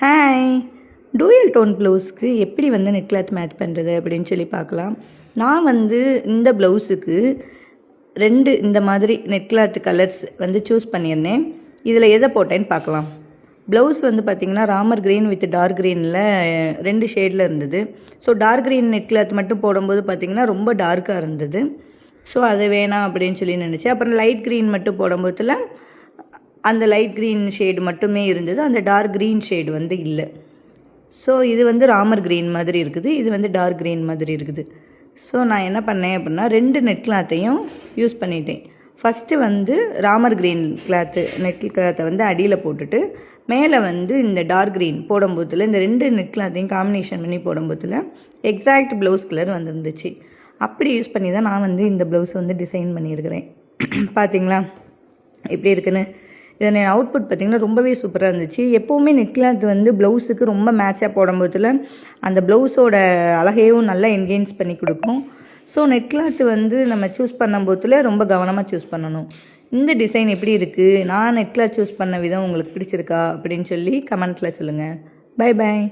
Hi, dual tone ப்ளவுஸ்க்கு எப்படி வந்து net cloth match பண்ணுறது அப்படின்னு சொல்லி பார்க்கலாம். நான் வந்து இந்த ப்ளவுஸுக்கு 2 இந்த மாதிரி நெட் கிளாத் கலர்ஸ் வந்து சூஸ் பண்ணியிருந்தேன். இதில் எதை போட்டேன்னு பார்க்கலாம். ப்ளவுஸ் வந்து பார்த்திங்கன்னா ராமர் க்ரீன் வித் டார்க் க்ரீனில் 2 ஷேடில் இருந்தது. So dark green net cloth மட்டும் போடும்போது பார்த்திங்கன்னா ரொம்ப டார்க்காக இருந்தது. ஸோ அது வேணாம் அப்படின்னு சொல்லி நினச்சேன். அப்புறம் லைட் க்ரீன் மட்டும் போடும்போதில் அந்த லைட் க்ரீன் ஷேடு மட்டுமே இருந்தது, அந்த டார்க் க்ரீன் ஷேடு வந்து இல்லை. ஸோ இது வந்து ராமர் க்ரீன் மாதிரி இருக்குது, இது வந்து டார்க் க்ரீன் மாதிரி இருக்குது. ஸோ நான் என்ன பண்ணேன் அப்படின்னா 2 நெட் கிளாத்தையும் யூஸ் பண்ணிட்டேன். ஃபஸ்ட்டு வந்து ராமர் க்ரீன் நெட் கிளாத்தை வந்து அடியில் போட்டுட்டு மேலே வந்து இந்த டார்க் க்ரீன் போடும்போதில் இந்த 2 நெட் கிளாத்தையும் காம்பினேஷன் பண்ணி போடும்போதில் எக்ஸாக்ட் ப்ளவுஸ் கலர் வந்துருந்துச்சு. அப்படி யூஸ் பண்ணி தான் நான் வந்து இந்த ப்ளவுஸ் வந்து டிசைன் பண்ணியிருக்கிறேன். பார்த்தீங்களா எப்படி இருக்குன்னு. இதனை அவுட்புட் பார்த்திங்கன்னா ரொம்பவே சூப்பராக இருந்துச்சு. எப்போவுமே நெட் கிளாத் வந்து ப்ளவுஸுக்கு ரொம்ப மேட்சாக போடும்போதில் அந்த ப்ளவுஸோட அழகையும் நல்லா என்கேஜ் பண்ணி கொடுக்கும். ஸோ நெட் கிளாத் வந்து நம்ம சூஸ் பண்ணும்போதில் ரொம்ப கவனமாக சூஸ் பண்ணணும். இந்த டிசைன் எப்படி இருக்குது, நான் நெட் கிளாத் சூஸ் பண்ண விதம் உங்களுக்கு பிடிச்சிருக்கா அப்படின்னு சொல்லி கமெண்ட்டில் சொல்லுங்கள். Bye bye.